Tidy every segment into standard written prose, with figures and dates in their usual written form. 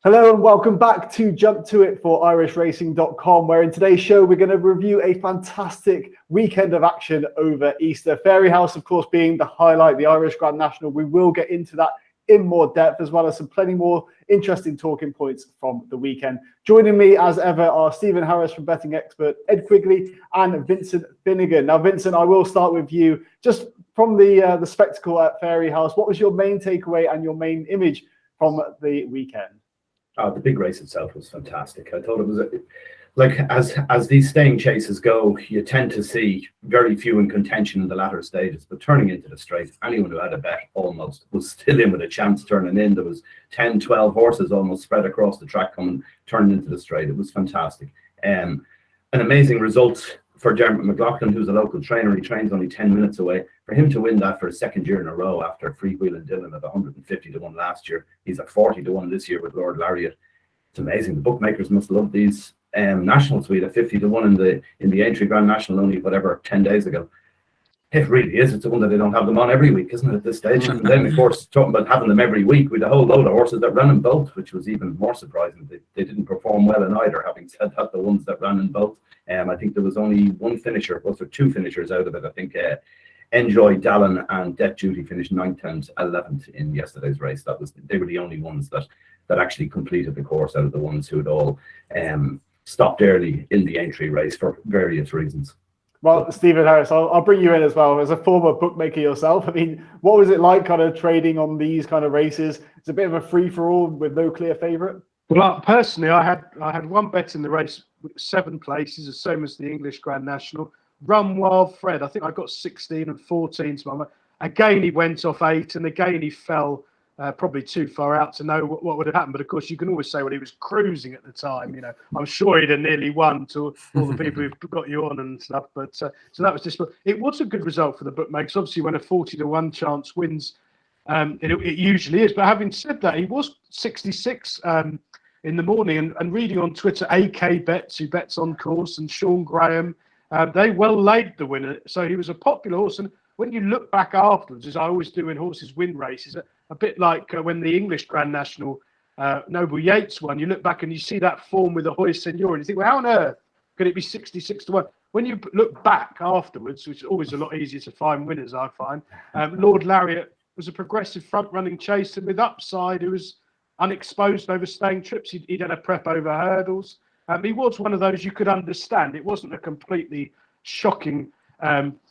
Hello and welcome back to Jump To It for IrishRacing.com, where in today's show we're going to review a fantastic weekend of action over Easter. Fairyhouse, of course, being the highlight, the Irish Grand National. We will get into that in more depth, as well as some plenty more interesting talking points from the weekend. Joining me as ever are Stephen Harris from betting expert Ed Quigley and Vincent Finegan. Now, Vincent, I will start with you. Just from the spectacle at Fairyhouse, what was your main takeaway and your main image from the weekend? Oh, the big race itself was fantastic. I thought it was like as these staying chases go, you tend to see very few in contention in the latter stages. But turning into the straight, anyone who had a bet almost was still in with a chance turning in. There was 10, 12 horses almost spread across the track turning into the straight. It was fantastic. An amazing result for Dermot McLoughlin, who's a local trainer. He trains only 10 minutes away. For him to win that for a second year in a row after freewheeling Dillon at 150 to 1 last year, he's at 40 to 1 this year with Lord Lariat. It's amazing. The bookmakers must love these nationals. We had a 50 to 1 in the Aintree Grand National only 10 days ago. It really is. It's a wonder they don't have them on every week, isn't it, at this stage? And then, of course, talking about having them every week, with a whole load of horses that ran in both, which was even more surprising. They didn't perform well in either. Having said that, the ones that ran in both, I think there was only one finisher, was there two finishers out of it? I think Enjoy, Dallin and Debt Duty finished 9th and 11th in yesterday's race. They were the only ones that actually completed the course out of the ones who had all stopped early in the entry race for various reasons. Well, Stephen Harris, I'll bring you in as well. As a former bookmaker yourself, I mean, what was it like kind of trading on these kind of races? It's a bit of a free-for-all with no clear favourite. Well, personally, I had one bet in the race, 7 places, the same as the English Grand National. Run Wild Fred, I think I got 16 and 14 to my mind. Again, he went off 8, and again he fell probably too far out to know what would have happened. But of course, you can always say, well, he was cruising at the time. You know, I'm sure he'd have nearly won to all the people who've got you on and stuff. But so that was just. It was a good result for the bookmakers. Obviously, when a 40 to 1 chance wins, it usually is. But having said that, he was 66 in the morning, and reading on Twitter, AK Bets, who bets on course, and Sean Graham, they well laid the winner. So he was a popular horse. And when you look back afterwards, as I always do when horses win races, a bit like when the English Grand National, Noble Yates won, you look back and you see that form with the Hoy Senior, and you think, well, how on earth could it be 66 to 1? When you look back afterwards, which is always a lot easier to find winners, I find, Lord Lariat was a progressive front-running chaser with upside who was unexposed over staying trips. He'd had a prep over hurdles. He was one of those you could understand. It wasn't a completely shocking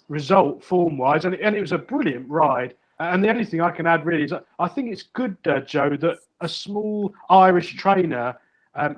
result form-wise, and it was a brilliant ride. And the only thing I can add really is I think it's good, Joe, that a small Irish trainer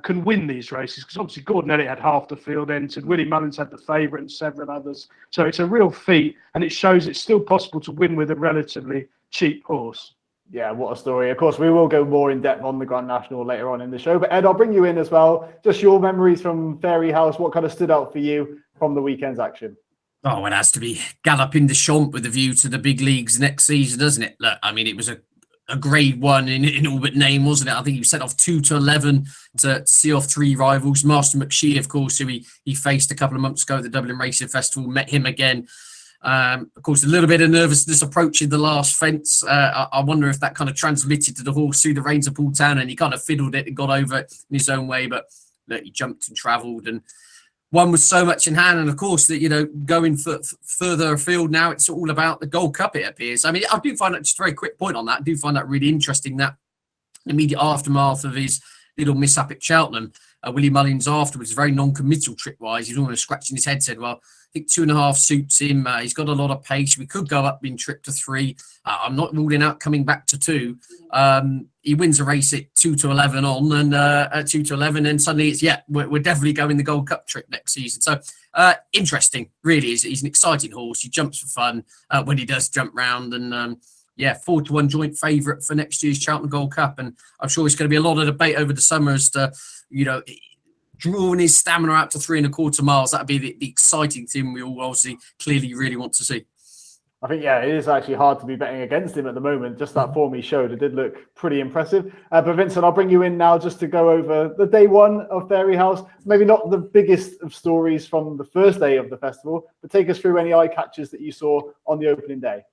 can win these races, because obviously Gordon Elliott had half the field entered, Willie Mullins had the favourite and several others. So it's a real feat, and it shows it's still possible to win with a relatively cheap horse. Yeah, what a story. Of course, we will go more in depth on the Grand National later on in the show. But Ed, I'll bring you in as well. Just your memories from Fairyhouse. What kind of stood out for you from the weekend's action? Oh, it has to be Galopin Des Champs with a view to the big leagues next season, doesn't it? Look, I mean, it was a grade 1 in all but name, wasn't it? I think he set off 2 to 11 to see off 3 rivals. Master McShee, of course, who he faced a couple of months ago at the Dublin Racing Festival, met him again. Of course, a little bit of nervousness approaching the last fence. I wonder if that kind of transmitted to the horse through the reins of Paul Town, and he kind of fiddled it and got over it in his own way. But look, he jumped and travelled, and one with so much in hand. And of course, that going further afield now, it's all about the Gold Cup, it appears. I mean, I do find that, just a very quick point on that, I do find that really interesting, that immediate aftermath of his little mishap at Cheltenham, Willie Mullins afterwards, very non-committal trip-wise, he's almost scratching his head, said, well, I think 2.5 suits him. He's got a lot of pace. We could go up in trip to 3. I'm not ruling out coming back to 2. He wins a race at 2 to 11 on, and at 2 to 11, and suddenly it's, we're definitely going the Gold Cup trip next season. So interesting, really. He's an exciting horse. He jumps for fun when he does jump round, and 4 to 1 joint favourite for next year's Cheltenham Gold Cup. And I'm sure it's going to be a lot of debate over the summer as to, drawing his stamina out to 3.25 miles. That'd be the exciting thing we all obviously clearly really want to see. I think, it is actually hard to be betting against him at the moment. Just that form he showed, it did look pretty impressive. But Vincent, I'll bring you in now just to go over the day 1 of Fairyhouse. Maybe not the biggest of stories from the first day of the festival, but take us through any eye catchers that you saw on the opening day.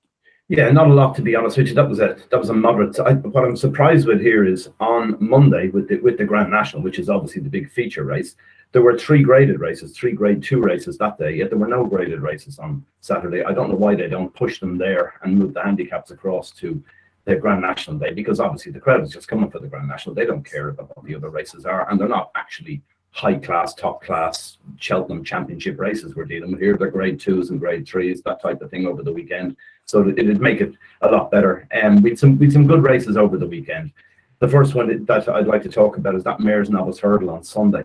Yeah, not a lot, to be honest with you. That was a moderate. What I'm surprised with here is on Monday with the Grand National, which is obviously the big feature race. There were 3 graded races, 3 Grade 2 races that day. Yet there were no graded races on Saturday. I don't know why they don't push them there and move the handicaps across to the Grand National day, because obviously the crowd is just coming for the Grand National. They don't care about what the other races are, and they're not actually high class, top class Cheltenham Championship races we're dealing with here. They're Grade 2s and Grade 3s, that type of thing over the weekend. So it'd make it a lot better. We'd some good races over the weekend. The first one that I'd like to talk about is that Mares Novice Hurdle on Sunday.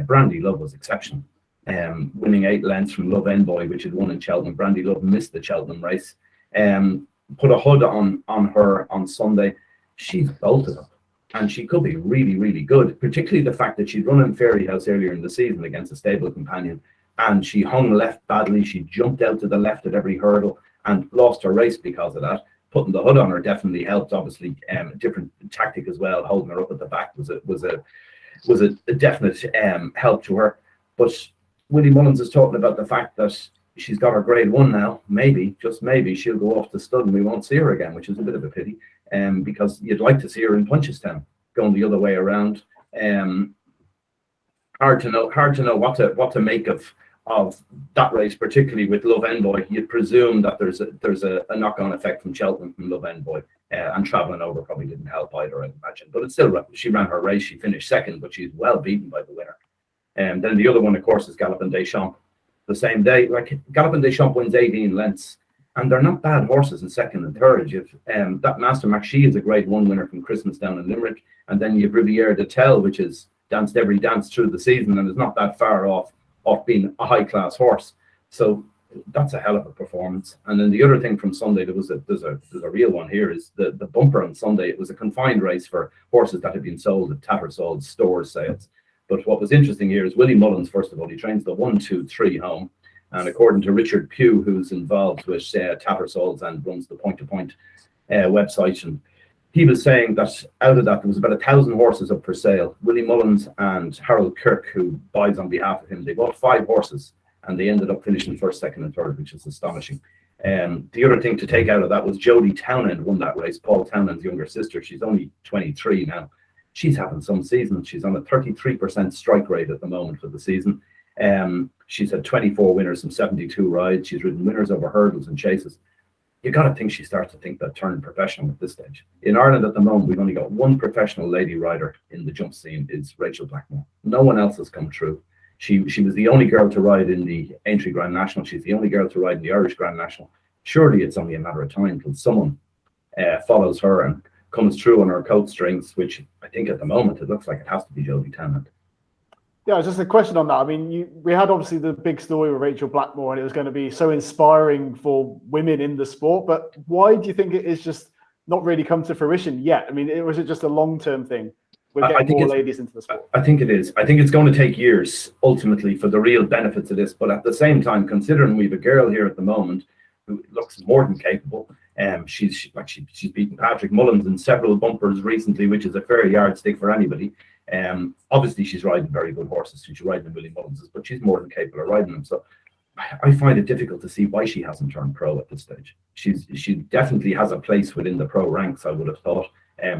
Brandy Love was exceptional, winning 8 lengths from Love Envoy, which had won in Cheltenham. Brandy Love missed the Cheltenham race. Put a hood on her on Sunday. She's bolted up, and she could be really, really good, particularly the fact that she'd run in Fairyhouse earlier in the season against a stable companion, and she hung left badly. She jumped out to the left at every hurdle and lost her race because of that. Putting the hood on her definitely helped. Obviously, a different tactic as well. Holding her up at the back was a definite help to her. But Willie Mullins is talking about the fact that she's got her Grade 1 now. Maybe, just maybe, she'll go off the stud and we won't see her again, which is a bit of a pity. Because you'd like to see her in Punchestown, going the other way around. Hard to know what to make of that race, particularly with Love Envoy. You'd presume that there's a knock-on effect from Cheltenham from Love Envoy, and travelling over probably didn't help either, I'd imagine. But it's still, she ran her race, she finished second, but she's well beaten by the winner. And then the other one, of course, is Galopin Des Champs. The same day, like Galopin Des Champs wins 18 lengths, and they're not bad horses in second and third. You've that Master Maxi is a Grade 1 winner from Christmas down in Limerick, and then you've Riviere de Tel, which has danced every dance through the season and is not that far off being a high class horse. So that's a hell of a performance. And then the other thing from Sunday, there's a real one here, is the bumper on Sunday. It was a confined race for horses that had been sold at Tattersall's stores sales. But what was interesting here is Willie Mullins, first of all, he trains the 1, 2, 3 home. And according to Richard Pugh, who's involved with Tattersall's and runs the Point to Point website, and he was saying that out of that, there was about 1,000 horses up for sale. Willie Mullins and Harold Kirk, who buys on behalf of him, they bought 5 horses, and they ended up finishing first, second, and third, which is astonishing. The other thing to take out of that was Jodie Townend won that race. Paul Townend's younger sister. She's only 23 now. She's having some seasons. She's on a 33% strike rate at the moment for the season. She's had 24 winners from 72 rides. She's ridden winners over hurdles and chases. You got to think she starts to think about turning professional at this stage. In Ireland at the moment, we've only got one professional lady rider in the jump scene, is Rachel Blackmore. No one else has come through. She was the only girl to ride in the Aintree Grand National. She's the only girl to ride in the Irish Grand National. Surely it's only a matter of time till someone follows her and comes through on her coat strings, which I think at the moment it looks like it has to be Jodie Townend. Yeah, just a question on that. I mean, we had obviously the big story with Rachel Blackmore, and it was going to be so inspiring for women in the sport. But why do you think it is just not really come to fruition yet? I mean, was it just a long-term thing? We're getting more ladies into the sport. I think it is. I think it's going to take years, ultimately, for the real benefits of this. But at the same time, considering we have a girl here at the moment who looks more than capable, she's beaten Patrick Mullins in several bumpers recently, which is a fair yardstick for anybody. Obviously she's riding very good horses. She's riding Willie Mullins's, but she's more than capable of riding them. So I find it difficult to see why she hasn't turned pro at this stage. She definitely has a place within the pro ranks, I would have thought.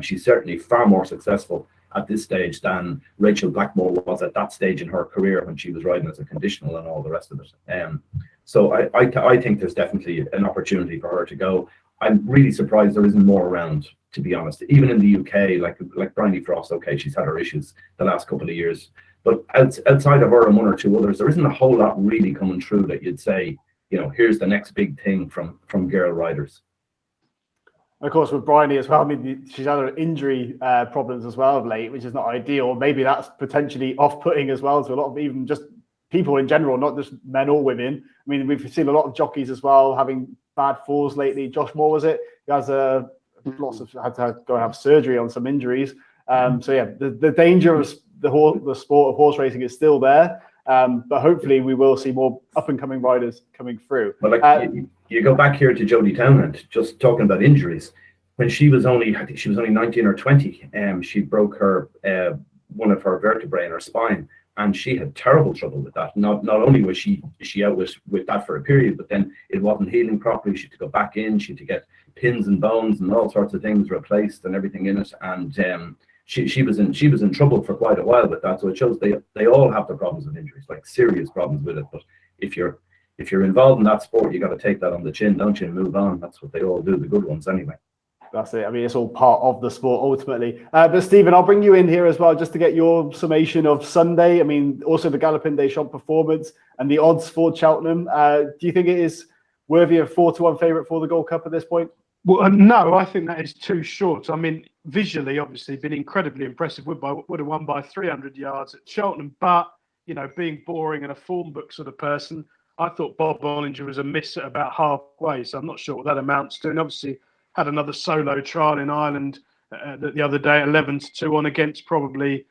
She's certainly far more successful at this stage than Rachel Blackmore was at that stage in her career when she was riding as a conditional and all the rest of it. So I think there's definitely an opportunity for her to go. I'm really surprised there isn't more around, to be honest. Even in the UK, like Bryony Frost, okay, she's had her issues the last couple of years. But outside of her and one or two others, there isn't a whole lot really coming through that you'd say, you know, here's the next big thing from girl riders. Of course, with Bryony as well, I mean, she's had her injury problems as well of late, which is not ideal. Maybe that's potentially off-putting as well to a lot of even just people in general, not just men or women. I mean, we've seen a lot of jockeys as well having bad falls lately. Josh Moore, was it? He has had to go and have surgery on some injuries. So yeah, the danger of the sport of horse racing is still there. But hopefully we will see more up and coming riders coming through. But you go back here to Jodie Townend, just talking about injuries. When she was only, I think she was only 19 or 20, she broke her one of her vertebrae in her spine. and she had terrible trouble with that. Not only was she out with that for a period, but then it wasn't healing properly. She had to go back in. She had to get pins and bones and all sorts of things replaced and everything in it. And she was in trouble for quite a while with that. So it shows they all have the problems of injuries, like serious problems with it. But if you're involved in that sport, you got to take that on the chin, don't you, and move on. That's what they all do, the good ones anyway. That's it. I mean, it's all part of the sport ultimately. But Stephen, I'll bring you in here as well, just to get your summation of Sunday. I mean, also the Galopin Des Champs performance and the odds for Cheltenham. Do you think it is worthy of 4-1 favourite for the Gold Cup at this point? Well, no, I think that is too short. I mean, visually, obviously, been incredibly impressive. Would have won by 300 yards at Cheltenham, but being boring and a form book sort of person, I thought Bob Bollinger was a miss at about halfway. So I'm not sure what that amounts to. And obviously, had another solo trial in Ireland the other day, 11-2 on against probably,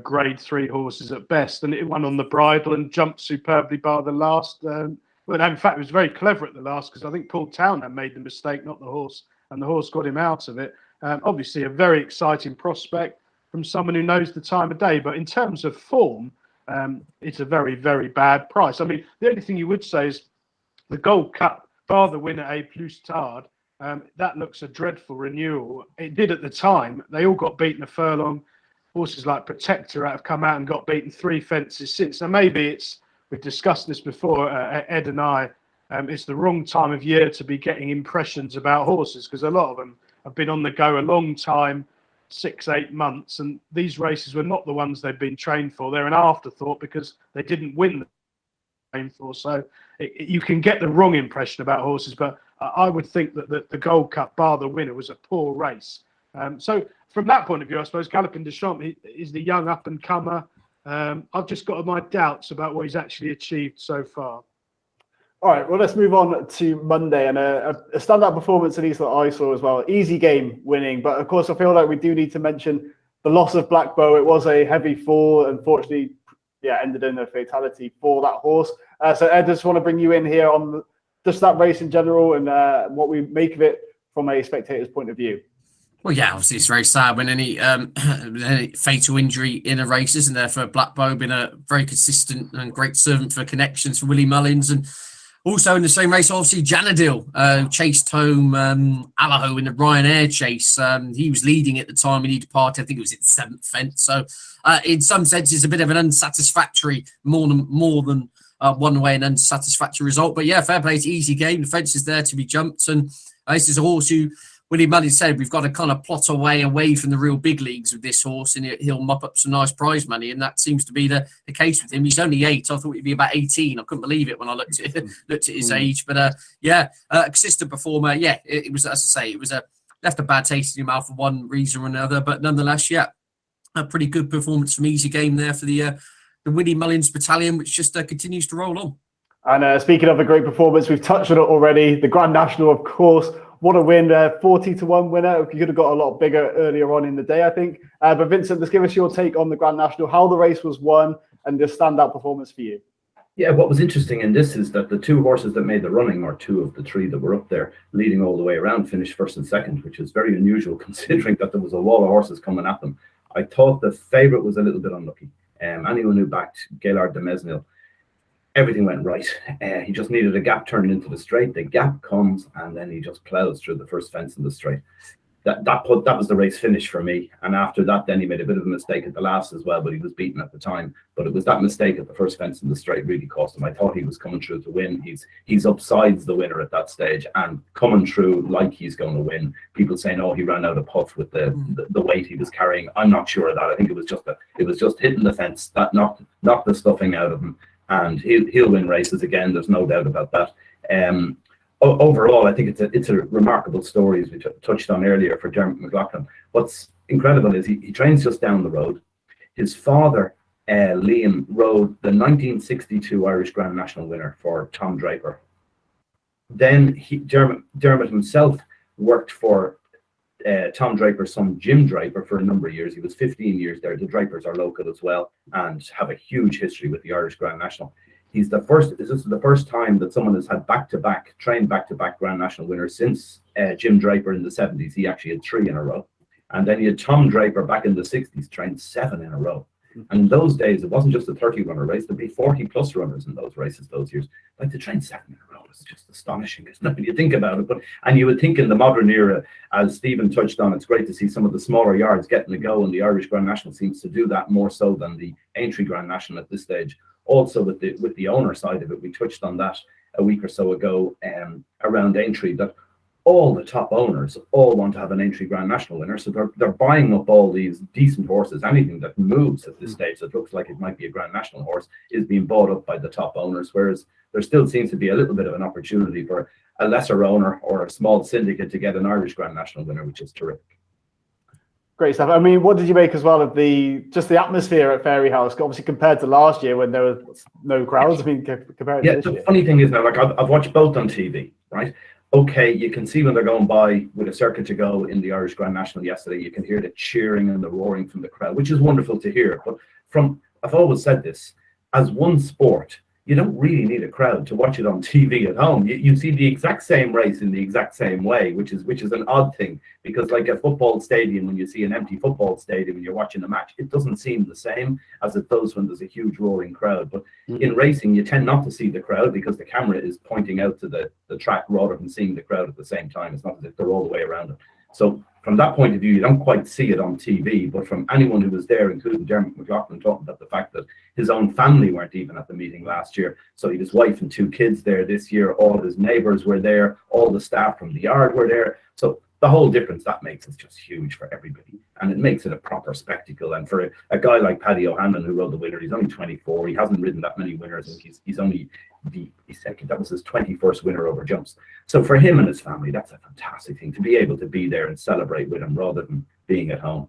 grade 3 horses at best. And it won on the bridle and jumped superbly bar the last. Well, in fact, it was very clever at the last because I think Paul Townend made the mistake, not the horse, and the horse got him out of it. Obviously, a very exciting prospect from someone who knows the time of day. But in terms of form, it's a very, very bad price. I mean, the only thing you would say is the Gold Cup, bar the winner, A Plus Tard, that looks a dreadful renewal. It did at the time. They all got beaten a furlong. Horses like Protectorate have come out and got beaten 3 fences since. Now, maybe we've discussed this before, Ed and I, it's the wrong time of year to be getting impressions about horses because a lot of them have been on the go a long time, 6-8 months, and these races were not the ones they've been trained for. They're an afterthought because they didn't win the trained for. So you can get the wrong impression about horses, but I would think that the Gold Cup, bar the winner, was a poor race. So from that point of view, I suppose Galopin Des Champs is the young up-and-comer. I've just got my doubts about what he's actually achieved so far. All right, well, let's move on to Monday and a standout performance, at least that I saw as well. Easy Game winning, but of course, I feel like we do need to mention the loss of Black Bow. It was a heavy fall, unfortunately, ended in a fatality for that horse. So Ed, I just want to bring you in here on just that race in general and what we make of it from a spectator's point of view. Well, yeah, obviously it's very sad when any fatal injury in a race, isn't there? For Black Bow, been a very consistent and great servant for connections for Willie Mullins, and also in the same race, obviously Janadil chased home Allaho in the Ryanair chase. He was leading at the time when he departed. I think it was at the 7th fence. So in some sense, it's a bit of an unsatisfactory, more than one way, an unsatisfactory result. But yeah, fair play to Easy Game. The fence is there to be jumped, and this is a horse who Willie Mullins said we've got to kind of plot away from the real big leagues with this horse, and he'll mop up some nice prize money, and that seems to be the case with him. He's only 8. I thought he'd be about 18. I couldn't believe it when I looked at his age. But consistent performer. Yeah, it was, as I say, it was left a bad taste in your mouth for one reason or another, but nonetheless, yeah, a pretty good performance from Easy Game there for the Willie Mullins battalion, which just continues to roll on. And speaking of a great performance, we've touched on it already. The Grand National, of course. What a win, 40-1 winner. You could have got a lot bigger earlier on in the day, I think. But Vincent, let's give us your take on the Grand National, how the race was won and the standout performance for you. Yeah, what was interesting in this is that the 2 horses that made the running, or 2 of the 3 that were up there leading all the way around, finished first and second, which is very unusual considering that there was a wall of horses coming at them. I thought the favourite was a little bit unlucky. Anyone who backed Gaillard de Mesnil, everything went right. He just needed a gap turned into the straight. The gap comes, and then he just plows through the first fence in the straight. That was the race finish for me. And after that, then he made a bit of a mistake at the last as well, but he was beaten at the time. But it was that mistake at the first fence in the straight really cost him. I thought he was coming through to win. He's upsides the winner at that stage and coming through like he's going to win. People saying, "Oh, he ran out of puff with the weight he was carrying." I'm not sure of that. I think it was just hitting the fence that knocked the stuffing out of him. And he'll win races again. There's no doubt about that. Overall, I think it's a remarkable story, as we touched on earlier, for Dermot McLoughlin. What's incredible is he trains just down the road. His father, Liam, rode the 1962 Irish Grand National winner for Tom Draper. Then Dermot himself worked for Tom Draper's son, Jim Draper, for a number of years. He was 15 years there. The Drapers are local as well and have a huge history with the Irish Grand National. This is the first time that someone has had trained back-to-back Grand National winners since Jim Draper in the 70s. He actually had 3 in a row. And then you had Tom Draper back in the 60s, trained 7 in a row. And in those days, it wasn't just a 30-runner race. There'd be 40-plus runners in those races those years. Like to train 7 in a row is just astonishing, isn't it, when you think about it? And you would think in the modern era, as Stephen touched on, it's great to see some of the smaller yards getting a go, and the Irish Grand National seems to do that more so than the Aintree Grand National at this stage. Also with the owner side of it, we touched on that a week or so ago around Aintree, that all the top owners all want to have an Aintree Grand National winner, so they're buying up all these decent horses. Anything that moves at this stage that looks like it might be a Grand National horse is being bought up by the top owners, whereas there still seems to be a little bit of an opportunity for a lesser owner or a small syndicate to get an Irish Grand National winner, which is terrific. Great stuff. I mean, what did you make as well of the atmosphere at Fairyhouse, obviously compared to last year when there was no crowds? I mean, compared to this year. The funny thing is now, like I've watched both on TV, right? Okay, you can see when they're going by with a circuit to go in the Irish Grand National yesterday, you can hear the cheering and the roaring from the crowd, which is wonderful to hear. But I've always said this, as one sport, you don't really need a crowd to watch it on TV at home. You see the exact same race in the exact same way, which is an odd thing, because like a football stadium, when you see an empty football stadium and you're watching a match, it doesn't seem the same as it does when there's a huge roaring crowd. But in racing, you tend not to see the crowd because the camera is pointing out to the track rather than seeing the crowd at the same time. It's not as if they're all the way around it. So from that point of view, you don't quite see it on TV, but from anyone who was there, including Dermot McLoughlin, talking about the fact that his own family weren't even at the meeting last year. So he had his wife and 2 kids there this year. All his neighbours were there. All the staff from the yard were there. So the whole difference that makes is just huge for everybody. And it makes it a proper spectacle. And for a guy like Paddy O'Hanlon, who rode the winner, he's only 24. He hasn't ridden that many winners. And he's only the second. That was his 21st winner over jumps. So for him and his family, that's a fantastic thing to be able to be there and celebrate with him rather than being at home.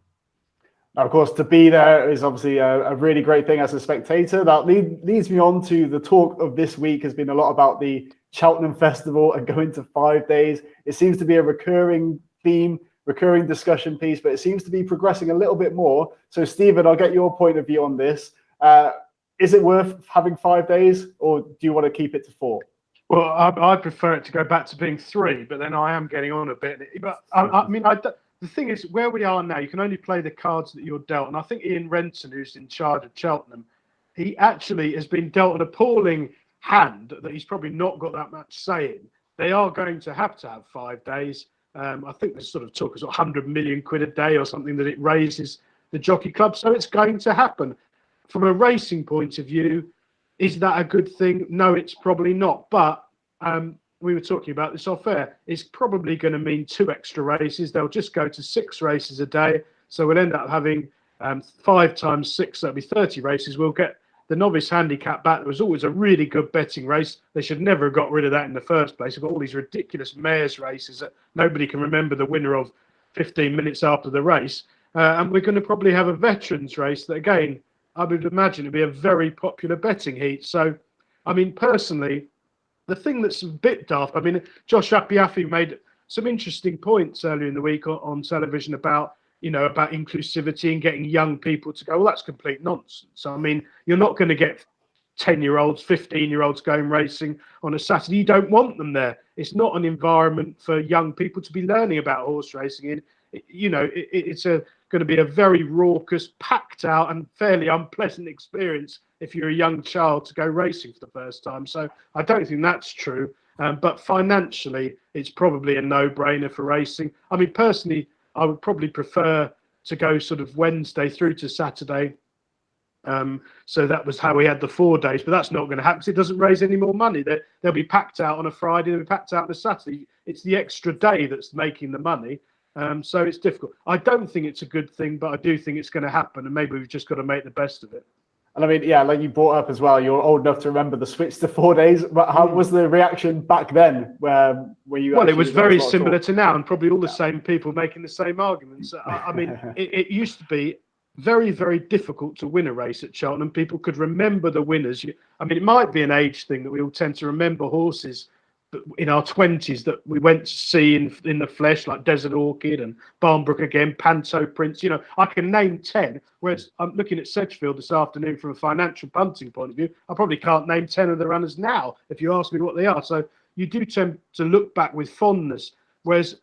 Now, of course, to be there is obviously a really great thing as a spectator. That leads me on to the talk of this week has been a lot about the Cheltenham Festival and going to 5 days. It seems to be a recurring theme, recurring discussion piece, but it seems to be progressing a little bit more. So, Stephen, I'll get your point of view on this. Is it worth having 5 days, or do you want to keep it to 4? Well, I prefer it to go back to being 3, but then I am getting on a bit. But the thing is, where we are now, you can only play the cards that you're dealt. And I think Ian Renton, who's in charge of Cheltenham, he actually has been dealt an appalling hand that he's probably not got that much say in. They are going to have 5 days. I think there's sort of talk of 100 million quid a day or something that it raises the jockey club. So it's going to happen. From a racing point of view, is that a good thing? No, it's probably not. But we were talking about this off air. It's probably going to mean 2 extra races. They'll just go to 6 races a day. So we'll end up having 5 times 6. That'll be 30 races. We'll get the novice handicap back. There was always a really good betting race. They should never have got rid of that in the first place. We've got all these ridiculous mares races that nobody can remember the winner of 15 minutes after the race. And we're going to probably have a veterans race that, again, I would imagine it'd be a very popular betting heat. So, I mean, personally, the thing that's a bit daft, I mean, Josh Apiafi made some interesting points earlier in the week on television about inclusivity and getting young people to go. Well, that's complete nonsense. I mean, you're not going to get 10-year-olds, 15-year-olds going racing on a Saturday. You don't want them there. It's not an environment for young people to be learning about horse racing in. It's going to be a very raucous, packed out and fairly unpleasant experience if you're a young child to go racing for the first time. So I don't think that's true. But financially, it's probably a no-brainer for racing. I mean, personally, I would probably prefer to go sort of Wednesday through to Saturday. So that was how we had the 4 days, but that's not going to happen because it doesn't raise any more money. They'll be packed out on a Friday, they'll be packed out on a Saturday. It's the extra day that's making the money. So it's difficult. I don't think it's a good thing, but I do think it's going to happen, and maybe we've just got to make the best of it. And I mean, yeah, like you brought up as well, you're old enough to remember the switch to 4 days. But how was the reaction back then? Where you? Well, it was very similar to now, and probably all the same people making the same arguments. I mean, it used to be very, very difficult to win a race at Cheltenham. People could remember the winners. I mean, it might be an age thing that we all tend to remember horses in our 20s that we went to see in the flesh, like Desert Orchid and Barnbrook again, Panto Prince. I can name 10, whereas I'm looking at Sedgefield this afternoon from a financial punting point of view. I probably can't name 10 of the runners now if you ask me what they are. So you do tend to look back with fondness, whereas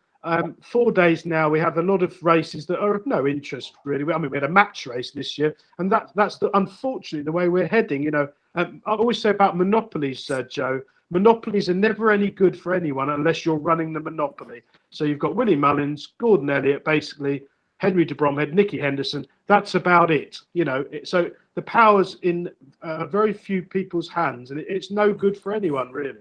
4 days now. We have a lot of races that are of no interest, really. I mean, we had a match race this year, and that's unfortunately the way we're heading. You know, I always say about monopolies, Joe. Monopolies are never any good for anyone unless you're running the monopoly. So you've got Willie Mullins, Gordon Elliott, basically Henry de Bromhead, Nicky Henderson. That's about it. You know, so the power's in very few people's hands, and it's no good for anyone, really.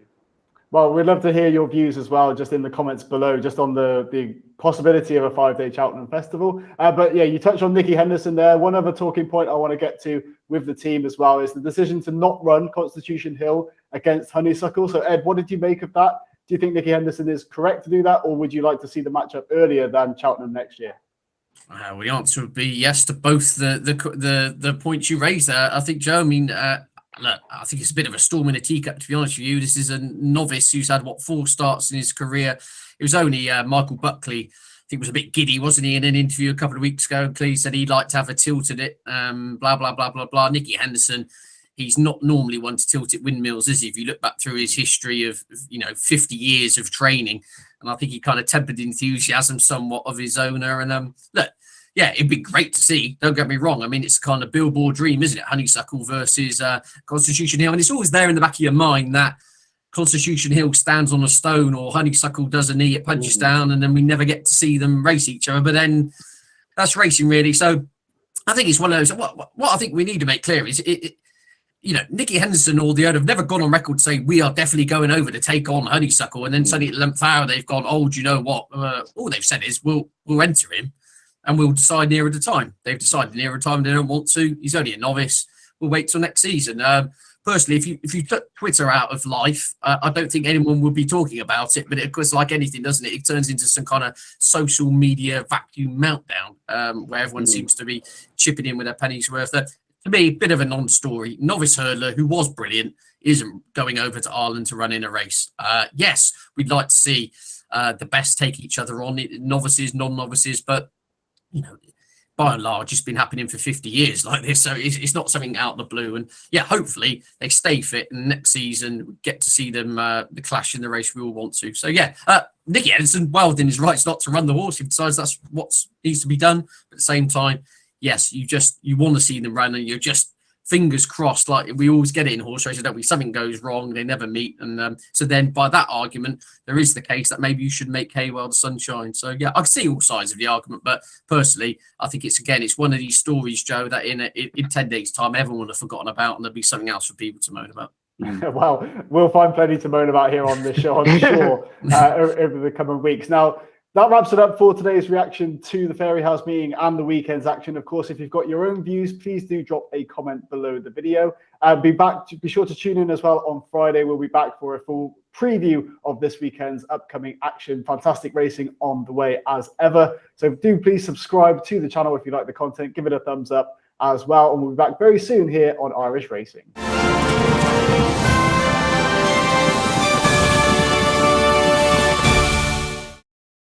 Well, we'd love to hear your views as well, just in the comments below, just on the possibility of a 5-day Cheltenham festival. But yeah, you touched on Nicky Henderson there. One other talking point I want to get to with the team as well is the decision to not run Constitution Hill against Honeysuckle. So Ed, what did you make of that? Do you think Nicky Henderson is correct to do that, or would you like to see the matchup earlier than Cheltenham next year? Well, the answer would be yes to both the points you raised there. I think, Joe, I mean, look, I think it's a bit of a storm in a teacup, to be honest with you. This is a novice who's had, 4 starts in his career. It was only Michael Buckley, I think, was a bit giddy, wasn't he, in an interview a couple of weeks ago? And clearly said he'd like to have a tilt at it, blah, blah, blah, blah, blah. Nicky Henderson, he's not normally one to tilt at windmills, is he? If you look back through his history of 50 years of training, and I think he kind of tempered enthusiasm somewhat of his owner. And look, yeah, it'd be great to see. Don't get me wrong. I mean, it's kind of billboard dream, isn't it? Honeysuckle versus Constitution Hill. And it's always there in the back of your mind that Constitution Hill stands on a stone or Honeysuckle does a knee at Punchestown, and then we never get to see them race each other. But then that's racing, really. So I think it's one of those. What I think we need to make clear is Nicky Henderson or the other have never gone on record to say we are definitely going over to take on Honeysuckle, and then suddenly at Length Hour they've gone, oh, do you know what? All they've said is we'll enter him and we'll decide nearer the time. They've decided nearer the time they don't want to. He's only a novice. We'll wait till next season. Personally, if you took Twitter out of life, I don't think anyone would be talking about it. But of course, like anything, doesn't it? It turns into some kind of social media vacuum meltdown where everyone seems to be chipping in with their pennies worth. To me, a bit of a non-story. Novice hurdler who was brilliant isn't going over to Ireland to run in a race. Yes, we'd like to see the best take each other on, novices, non-novices, but by and large, it's been happening for 50 years like this. So it's not something out of the blue. And yeah, hopefully they stay fit, and next season we get to see them the clash in the race we all want to. So yeah, Nicky Henderson, well within his rights not to run the horse. He decides that's what needs to be done. But at the same time, yes, you want to see them run, and you're just fingers crossed, like we always get it in horse races, don't we? Something goes wrong, they never meet. And so then by that argument, there is the case that maybe you should make hay while the sun shines. So yeah, I can see all sides of the argument, but personally, I think it's one of these stories, Joe, that in 10 days' time, everyone will have forgotten about, and there'll be something else for people to moan about. Well, we'll find plenty to moan about here on this show, I'm sure, over the coming weeks. Now, that wraps it up for today's reaction to the Fairyhouse meeting and the weekend's action. Of course, if you've got your own views, please do drop a comment below the video. Be sure to tune in as well on Friday. We'll be back for a full preview of this weekend's upcoming action. Fantastic racing on the way as ever. So do please subscribe to the channel if you like the content. Give it a thumbs up as well. And we'll be back very soon here on Irish Racing.